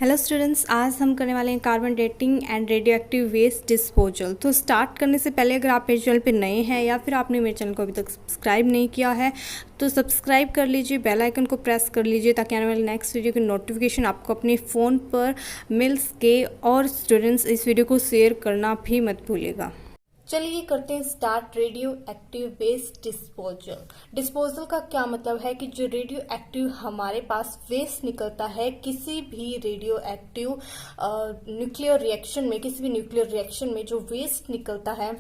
Hello students, आज हम करने वाले हैं carbon dating and radioactive waste disposal. तो स्टार्ट करने से पहले अगर आप मेरे चैनल पे नए हैं या फिर आपने मेरे चैनल को अभी तक सब्सक्राइब नहीं किया है तो सब्सक्राइब कर लीजिए, बेल आइकन को प्रेस कर लीजिए ताकि आने वाले नेक्स्ट वीडियो की नोटिफिकेशन आपको अपने फ़ोन पर मिल सके। और स्टूडेंट्स, इस वीडियो को शेयर करना भी मत भूलिएगा। चलिए करते हैं start. Radioactive waste disposal. Disposal का क्या मतलब है कि जो रेडियो एक्टिव हमारे पास वेस्ट निकलता है किसी भी रेडियो एक्टिव न्यूक्लियर रिएक्शन में, किसी भी न्यूक्लियर रिएक्शन में जो वेस्ट निकलता है।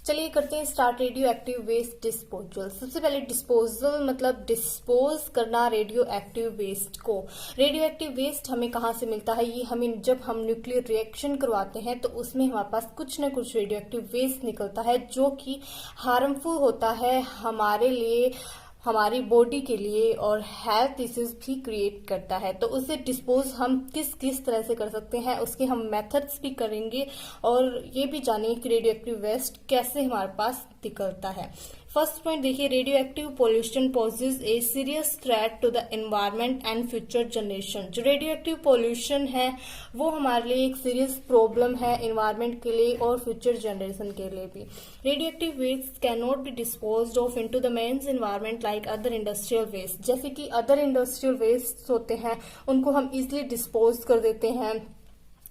चलिए करते हैं start. Radioactive waste disposal. सबसे पहले डिस्पोजल मतलब डिस्पोज करना रेडियो एक्टिव वेस्ट को। रेडियो एक्टिव वेस्ट हमें कहाँ से मिलता है? ये हमें जब हम न्यूक्लियर रिएक्शन करवाते हैं तो उसमें हमारे पास कुछ ना कुछ रेडियो एक्टिव वेस्ट निकलता है जो कि हार्मफुल होता है हमारे लिए, हमारी बॉडी के लिए, और हेल्थ इश्यूज भी क्रिएट करता है। तो उसे डिस्पोज हम किस किस तरह से कर सकते हैं उसके हम मेथड्स भी करेंगे और ये भी जानेंगे कि रेडियो एक्टिव वेस्ट कैसे हमारे पास निकलता है। फर्स्ट पॉइंट देखिए, radioactive pollution poses a serious threat to the environment and future generation. जो रेडियो एक्टिव पोल्यूशन है वो हमारे लिए एक सीरियस प्रॉब्लम है एनवायरनमेंट के लिए और फ्यूचर जनरेशन के लिए भी। Radioactive waste can not be disposed of into the mains environment like other industrial waste. जैसे कि अदर इंडस्ट्रियल वेस्ट होते हैं उनको हम इजिली डिस्पोज कर देते हैं,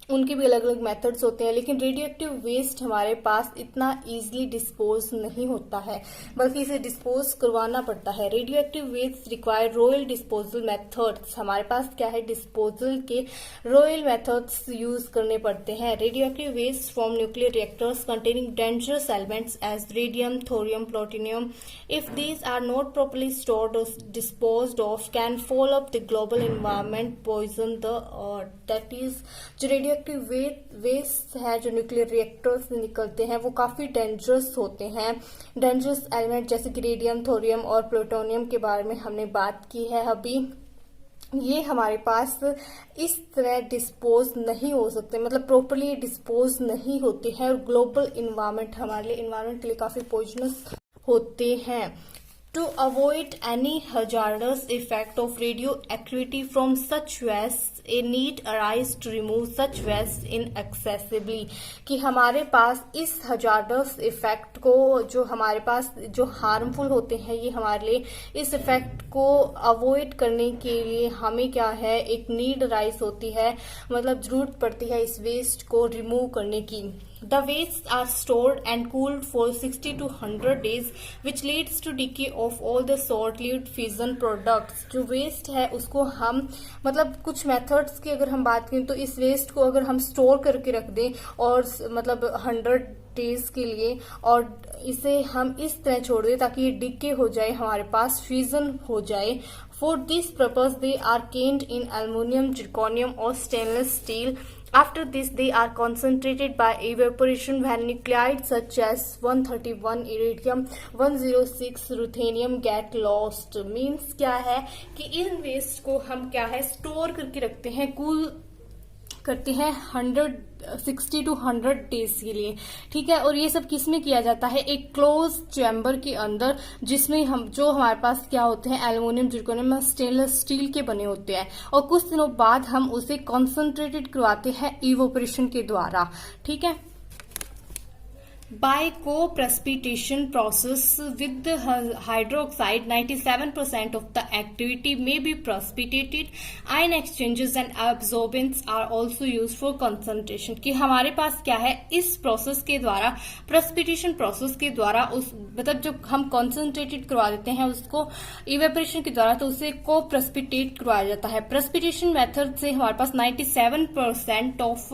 उनके भी अलग अलग मेथड्स होते हैं, लेकिन रेडियो एक्टिव वेस्ट हमारे पास इतना इजीली डिस्पोज नहीं होता है बल्कि इसे डिस्पोज करवाना पड़ता है। Radioactive waste require royal disposal methods. हमारे पास क्या है, डिस्पोजल के रॉयल मेथड्स यूज करने पड़ते हैं। Radioactive waste from nuclear reactors containing dangerous elements as radium, thorium, plutonium, if these are not properly stored और disposed of can fall up the global environment, poison the earth. That is जो radioactive waste है जो nuclear reactor से निकलते हैं वो काफी dangerous होते हैं। डेंजरस एलिमेंट जैसे कि रेडियम, थोरियम और प्लूटोनियम के बारे में हमने बात की है अभी। ये हमारे पास इस तरह डिस्पोज नहीं हो सकते, मतलब प्रॉपरली डिस्पोज नहीं होते हैं और ग्लोबल इन्वायरमेंट हमारे लिए, इन्वायरमेंट के लिए काफी पॉइजनस होते हैं। To avoid any hazardous effect of radioactivity from such waste, a need arise to remove such waste inaccessibly। कि हमारे पास इस hazardous effect को, जो हमारे पास जो harmful होते हैं ये हमारे लिए, इस effect को avoid करने के लिए हमें क्या है, एक need arise होती है, मतलब जरूरत पड़ती है इस waste को remove करने की। The wastes are stored and cooled for 60 to 100 days, which leads to decay of all the short-lived fission products। जो वेस्ट है उसको हम, मतलब कुछ मेथड्स की अगर हम बात करें तो इस वेस्ट को अगर हम स्टोर करके रख दें और मतलब 100 डेज के लिए, और इसे हम इस तरह छोड़ दें ताकि ये डिके हो जाए, हमारे पास फ्यूजन हो जाए। For this purpose they are canned in aluminium, zirconium और stainless steel. After this, they are concentrated by evaporation when nuclides such as 131 iridium, 106 ruthenium get lost। Means क्या है कि इन वेस्ट को हम क्या है, स्टोर करके रखते हैं, कूल करते हैं 60 to 100 डेज के लिए, ठीक है। और ये सब किस में किया जाता है, एक क्लोज चैम्बर के अंदर, जिसमें हम, जो हमारे पास क्या होते हैं, एल्युमिनियम, जिरकोनियम, स्टेनलेस स्टील के बने होते हैं, और कुछ दिनों बाद हम उसे कॉन्सेंट्रेटेड करवाते हैं इवोपरेशन के द्वारा, ठीक है। By co-precipitation process with the hydroxide, 97% of the activity may be precipitated. Ion exchanges and absorbents are also used for concentration। कि हमारे पास क्या है, इस प्रोसेस के द्वारा, प्रेसिपिटेशन प्रोसेस के द्वारा, उस मतलब जब हम कॉन्सेंट्रेटेड करवा देते हैं उसको इवेपोरेशन के द्वारा तो उसे को प्रेसिपिटेट करवाया जाता है। प्रेसिपिटेशन मेथड से हमारे पास 97% ऑफ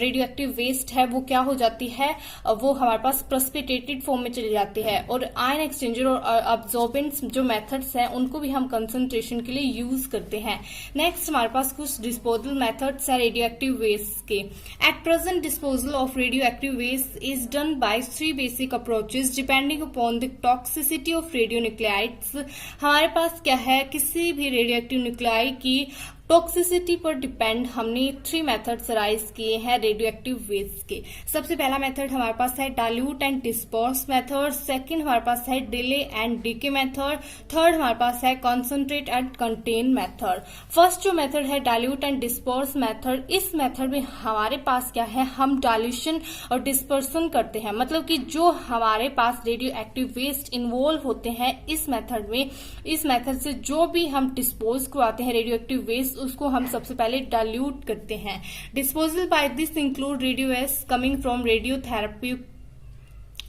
रेडियो एक्टिव वेस्ट है वो क्या हो जाती है, वो हमारे पास प्रेसिपिटेटेड फॉर्म में चली जाती है। और आयन एक्सचेंजर और अब्सॉर्बेंट्स जो मेथड्स हैं उनको भी हम कंसंट्रेशन के लिए यूज करते हैं। नेक्स्ट हमारे पास कुछ डिस्पोजल मेथड्स है रेडियो एक्टिव वेस्ट के। At present disposal of radioactive waste is done by 3 basic approaches depending upon the toxicity of radionuclides. हमारे पास क्या है, किसी भी रेडियो एक्टिव न्यूक्लाई की टॉक्सिसिटी पर डिपेंड हमने 3 मेथड्स राइज किए हैं रेडियो एक्टिव वेस्ट के। सबसे पहला मेथड हमारे पास है dilute and disperse method, second हमारे पास है delay and decay method, third हमारे पास है concentrate and contain method. First जो मेथड है डाइल्यूट एंड डिस्पर्स मेथड, इस मेथड में हमारे पास क्या है, हम डाइल्यूशन और डिस्पर्सन करते हैं, मतलब कि जो हमारे पास रेडियो एक्टिव वेस्ट इन्वॉल्व होते हैं इस मेथड में, इस मेथड से जो भी हम डिस्पोज करवाते हैं रेडियो एक्टिव वेस्ट, उसको हम सबसे पहले डाइल्यूट करते हैं। Disposal by this include radio waste coming from radio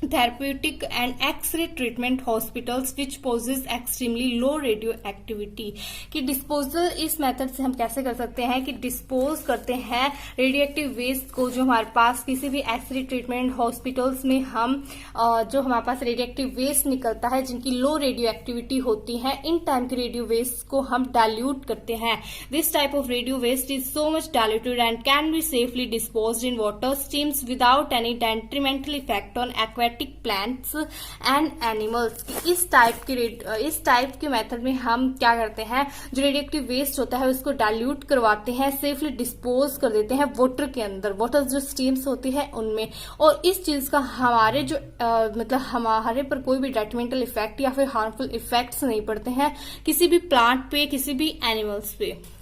therapeutic and X-ray treatment hospitals which poses extremely low radioactivity। कि डिस्पोजल इस मेथड से हम कैसे कर सकते हैं कि डिस्पोज करते हैं रेडियो एक्टिव वेस्ट को, जो हमारे पास किसी भी एक्सरे ट्रीटमेंट हॉस्पिटल्स में हम जो हमारे पास रेडियो एक्टिव वेस्ट निकलता है जिनकी लो रेडियो एक्टिविटी होती है, इन टाइम के रेडियो वेस्ट को हम डाइल्यूट करते हैं। This type of radio waste is so much diluted and can be safely disposed in water streams without any detrimental effect on aquatic plants and animals. इस type के method में हम क्या करते हैं, जो रेडियोएक्टिव वेस्ट होता है उसको डाइल्यूट करवाते हैं, सेफली डिस्पोज कर देते हैं वाटर के अंदर, वाटर जो स्ट्रीम्स होती है उनमें, और इस चीज का हमारे जो मतलब हमारे पर कोई भी डेट्रीमेंटल इफेक्ट या फिर हार्मफुल इफेक्ट्स नहीं पड़ते हैं किसी भी प्लांट पे, किसी भी एनिमल्स पे।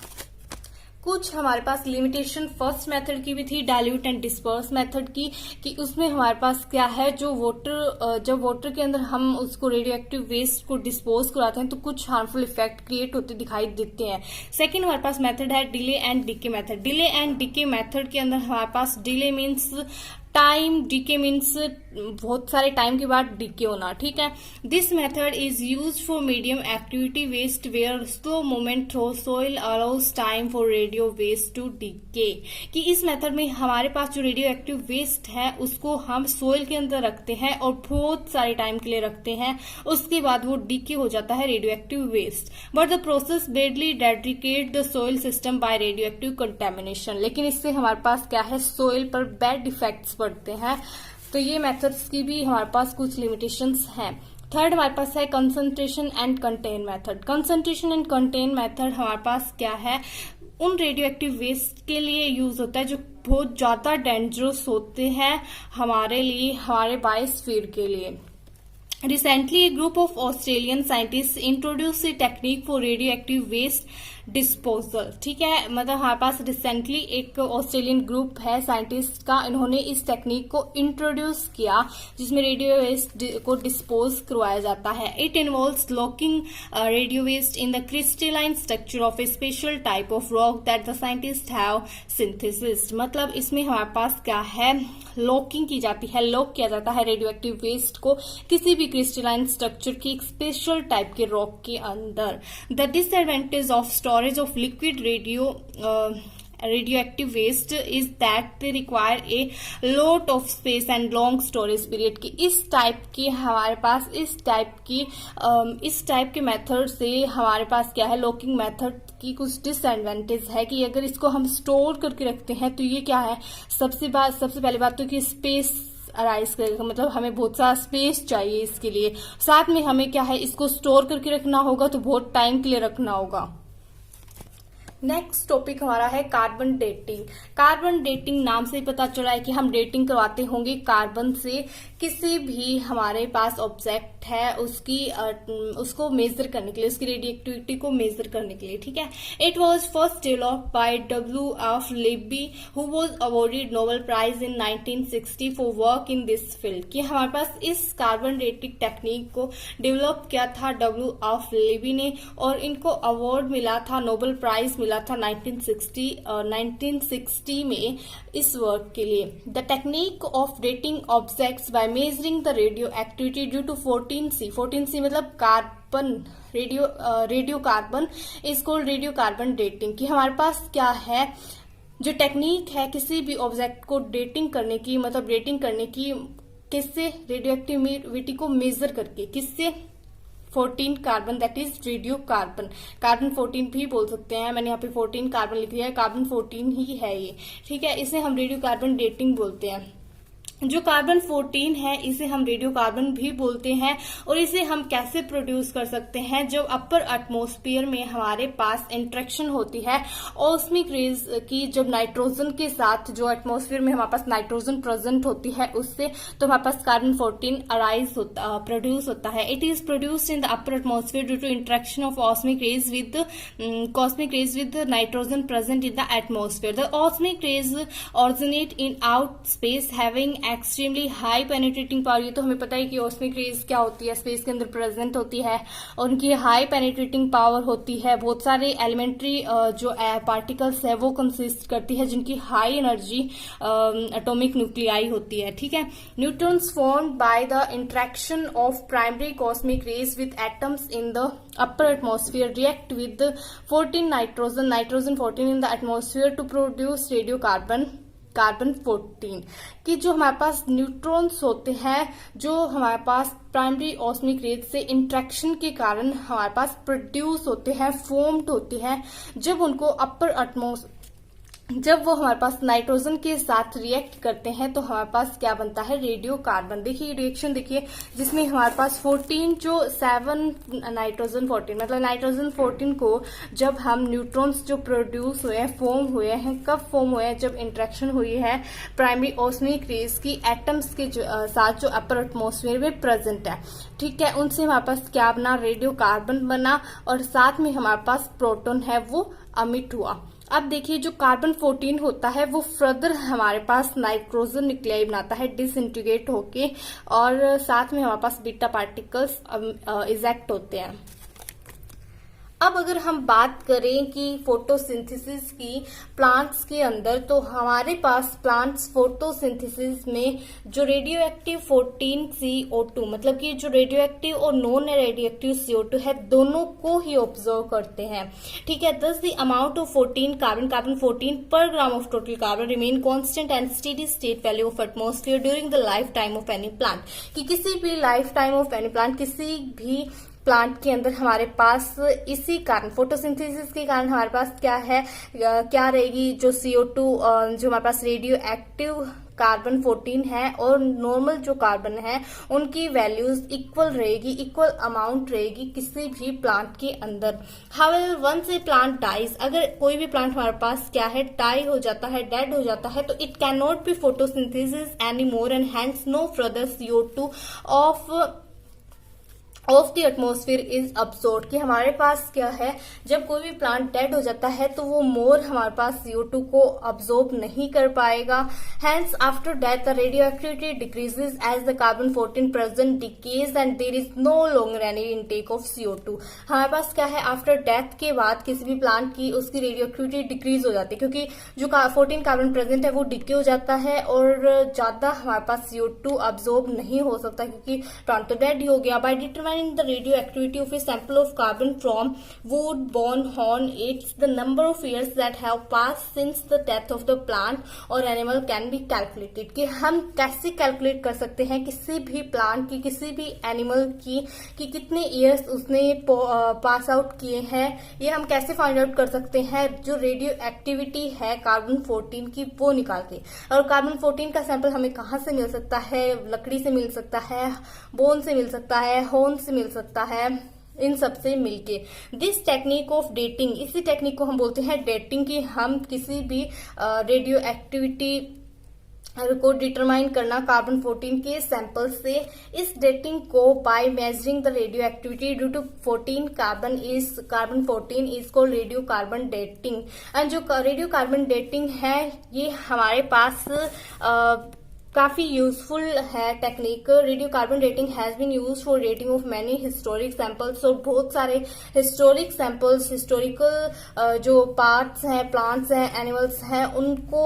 कुछ हमारे पास लिमिटेशन फर्स्ट मेथड की भी थी डाइल्यूट एंड डिस्पर्स मेथड की, कि उसमें हमारे पास क्या है, जब वाटर के अंदर हम उसको रेडियो एक्टिव वेस्ट को डिस्पोज कराते हैं तो कुछ हार्मफुल इफेक्ट क्रिएट होते दिखाई देते हैं। सेकंड हमारे पास मेथड है delay and decay method. Delay and decay method के अंदर हमारे पास delay means time, decay means बहुत सारे टाइम के बाद डीके होना, ठीक है। This method is use for medium activity waste where slow movement through soil allows time for radio waste to decay. कि इस मेथड में हमारे पास जो रेडियो एक्टिव वेस्ट है उसको हम सोइल के अंदर रखते हैं और बहुत सारे टाइम के लिए रखते हैं, उसके बाद वो डीके हो जाता है radioactive waste. But the process badly dedicate the soil system by radioactive contamination. लेकिन इससे हमारे पास क्या है, सोइल पर बैड इफेक्ट्स पड़ते हैं। तो ये मेथड्स की भी हमारे पास कुछ लिमिटेशंस हैं। थर्ड हमारे पास है concentration and contain method. Concentration and contain method हमारे पास क्या है, उन रेडियो एक्टिव वेस्ट के लिए यूज होता है जो बहुत ज्यादा डेंजरस होते हैं हमारे लिए, हमारे बायोस्फीयर के लिए। Recently, a group of Australian scientists introduced a technique for radioactive waste disposal, ठीक है। मतलब हमारे पास रिसेंटली एक ऑस्ट्रेलियन ग्रुप है साइंटिस्ट का, इन्होंने इस टेक्निक को इंट्रोड्यूस किया जिसमें रेडियो वेस्ट को डिस्पोज करवाया जाता है। It involves locking radio waste in the crystalline structure of a special type of rock that the scientist have synthesised. मतलब इसमें हमारे पास क्या है, लॉकिंग की जाती है, लॉक किया जाता है रेडियो एक्टिव वेस्ट को किसी भी क्रिस्टलाइन स्ट्रक्चर की एक स्पेशल टाइप के रॉक के अंदर। The disadvantage of storage of liquid radioactive waste is that they require a lot of space and long storage period। की इस टाइप की हमारे पास इस टाइप के मेथड से हमारे पास क्या है, लॉकिंग मेथड की कुछ डिसएडवांटेज है कि अगर इसको हम स्टोर करके रखते हैं तो ये क्या है, सबसे पहली बात तो कि स्पेस अराइज करेगा, मतलब हमें बहुत सारा स्पेस चाहिए इसके लिए। साथ में हमें क्या है, इसको स्टोर करके रखना होगा तो बहुत टाइम के लिए रखना होगा। नेक्स्ट टॉपिक हमारा है कार्बन डेटिंग। कार्बन डेटिंग नाम से पता चला है कि हम डेटिंग करवाते होंगे कार्बन से किसी भी हमारे पास ऑब्जेक्ट है उसको मेजर करने के लिए, उसकी रेडियोएक्टिविटी को मेजर करने के लिए, ठीक है। It was first developed by W.F. Libby who was awarded Nobel prize in 1960 for work in this field. कि हमारे पास इस कार्बन डेटिंग टेक्निक को डेवलप किया था W.F. लेबी ने और इनको अवार्ड मिला था, नोबेल प्राइज मिला था 1960 में इस वर्क के लिए। The technique of dating objects by measuring the radioactivity due to 14C मतलब carbon, radiocarbon is called radiocarbon dating. कि हमारे पास क्या है, जो टेक्निक है किसी भी ऑब्जेक्ट को डेटिंग करने की, मतलब डेटिंग करने की किससे, रेडियो एक्टिविटी को मेजर करके, किससे, 14 carbon that is radio carbon 14 भी बोल सकते हैं, मैंने यहाँ पे 14 कार्बन लिख दिया है, कार्बन 14 ही है ये, ठीक है। इसे हम रेडियो कार्बन डेटिंग बोलते हैं। जो कार्बन 14 है इसे हम रेडियो कार्बन भी बोलते हैं। और इसे हम कैसे प्रोड्यूस कर सकते हैं, जब अपर एटमॉस्फेयर में हमारे पास इंट्रैक्शन होती है ऑस्मिक रेज की, जब नाइट्रोजन के साथ, जो एटमॉस्फेयर में हमारे पास नाइट्रोजन प्रेजेंट होती है उससे, तो हमारे पास कार्बन 14 प्रोड्यूस होता है। It is produced in the upper atmosphere due to interaction of cosmic rays with nitrogen present in the atmosphere. The cosmic rays originate in out space having extremely high penetrating power. ये तो हमें पता है कि ऑस्मिक raise क्या होती है, space के अंदर प्रेजेंट होती है और उनकी हाई पेनिट्रेटिंग पावर होती है। बहुत सारे एलिमेंट्री जो पार्टिकल्स है वो कंसिस्ट करती है जिनकी हाई एनर्जी एटॉमिक न्यूक्लियाई होती है। ठीक है, neutrons formed by the interaction of primary cosmic rays with atoms in the upper atmosphere react with 14 nitrogen 14 in the atmosphere to produce radiocarbon carbon 14। कि जो हमारे पास न्यूट्रॉन्स होते हैं जो हमारे पास प्राइमरी ऑस्मिक रेज से इंट्रैक्शन के कारण हमारे पास प्रोड्यूस होते हैं, फॉर्म्ड होते हैं, जब उनको अपर एटमॉस्फेयर, जब वो हमारे पास नाइट्रोजन के साथ रिएक्ट करते हैं तो हमारे पास क्या बनता है, रेडियो कार्बन। देखिए रिएक्शन देखिए, जिसमें हमारे पास 14 जो 7 नाइट्रोजन 14 मतलब नाइट्रोजन 14 को जब हम न्यूट्रॉन्स जो प्रोड्यूस हुए हैं, फॉर्म हुए हैं, कब फॉर्म हुए हैं, जब इंट्रैक्शन हुई है प्राइमरी ऑस्मिक रेज की एटम्स के साथ जो अपर एटमॉस्फेयर में प्रेजेंट है। ठीक है, उनसे हमारे पास क्या बना, रेडियो कार्बन बना और साथ में हमारे पास प्रोटॉन है वो अमिट हुआ। अब देखिए जो कार्बन 14 होता है वो फर्दर हमारे पास नाइट्रोजन न्यूक्लियाई बनाता है डिसइंटीग्रेट होके और साथ में हमारे पास बीटा पार्टिकल्स इजेक्ट होते हैं। अब अगर हम बात करें कि फोटोसिंथेसिस की प्लांट्स के अंदर, तो हमारे पास प्लांट्स फोटोसिंथेसिस में जो रेडियो एक्टिव 14 CO2 मतलब कि जो रेडियो एक्टिव और नॉन रेडियो एक्टिव CO2 है दोनों को ही ऑब्जर्व करते हैं। ठीक है, दस द अमाउंट ऑफ 14 कार्बन 14 पर gram of total carbon remain constant and steady state value of atmosphere during the life time of any plant. कि किसी भी life time of any plant, किसी भी प्लांट के अंदर हमारे पास इसी कारण फोटोसिंथेसिस के कारण हमारे पास क्या है, क्या रहेगी, जो CO2 जो हमारे पास रेडियो एक्टिव कार्बन 14 है और नॉर्मल जो कार्बन है उनकी वैल्यूज इक्वल रहेगी, इक्वल अमाउंट रहेगी किसी भी प्लांट के अंदर। However once a plant dies, अगर कोई भी प्लांट हमारे पास क्या है, डाई हो जाता है, डेड हो जाता है, तो it can not be photosynthesis any more and hence no further CO2 of the atmosphere is absorbed. कि हमारे पास क्या है, जब कोई भी प्लांट डेड हो जाता है तो वो मोर हमारे पास CO2 को अब्सॉर्ब नहीं कर पाएगा। Hence after death the radioactivity decreases as the carbon 14 present decays and there is no longer any intake of CO2। हमारे पास क्या है, आफ्टर डेथ के बाद किसी भी प्लांट की उसकी रेडियो एक्टिविटी डिक्रीज हो जाती है क्योंकि जो 14 कार्बन प्रेजेंट है वो डिके हो जाता है और ज्यादा हमारे पास CO2 अब्सॉर्ब नहीं हो सकता क्योंकि प्लांट तो डेड ही हो गया। By determining the radioactivity of a sample of carbon from wood, bone, horn, it's the number of years that have passed since the death of the plant or animal can be calculated। कि हम कैसे calculate कर सकते हैं किसी भी plant की, किसी भी एनिमल की, कि कितने ईयर्स उसने पास आउट किए हैं, ये हम कैसे फाइंड आउट कर सकते हैं, जो रेडियो एक्टिविटी है कार्बन 14 की वो निकाल के। और कार्बन 14 का सैंपल हमें कहाँ से मिल सकता है, लकड़ी से मिल सकता है, बोन से मिल सकता है, होर्न से मिल सकता है, इन सबसे मिलके। दिस टेक्निक ऑफ डेटिंग, इसी टेक्निक को हम बोलते हैं डेटिंग। की हम किसी भी रेडियो एक्टिविटी को डिटरमाइन करना कार्बन 14 के सैंपल से। इस डेटिंग को by measuring the radioactivity due to 14 carbon 14 is called radiocarbon dating. And जो रेडियो कार्बन डेटिंग है ये हमारे पास काफी यूजफुल है technique. Radiocarbon dating has been used for dating of many historic samples. और बहुत सारे हिस्टोरिक सैंपल्स, हिस्टोरिकल जो पार्ट्स हैं, प्लांट्स हैं, एनिमल्स हैं, उनको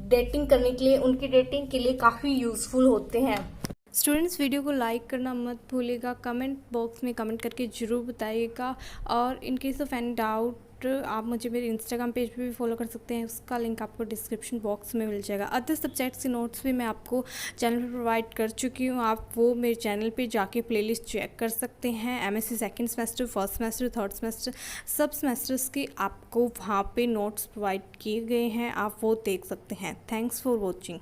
डेटिंग करने के लिए, उनकी डेटिंग के लिए काफी यूजफुल होते हैं। स्टूडेंट्स वीडियो को लाइक करना मत भूलिएगा, कमेंट बॉक्स में कमेंट करके ज़रूर बताइएगा और in case of any doubt आप मुझे मेरे इंस्टाग्राम पेज पे भी फॉलो कर सकते हैं, उसका लिंक आपको डिस्क्रिप्शन बॉक्स में मिल जाएगा। अदर सब्जेक्ट्स के नोट्स भी मैं आपको चैनल पर प्रोवाइड कर चुकी हूँ, आप वो मेरे चैनल पे जाके प्लेलिस्ट चेक कर सकते हैं। MSc second semester, first semester, third semester, सब सेमेस्टर्स के आपको वहाँ पे नोट्स प्रोवाइड किए गए हैं, आप वो देख सकते हैं। Thanks for watching.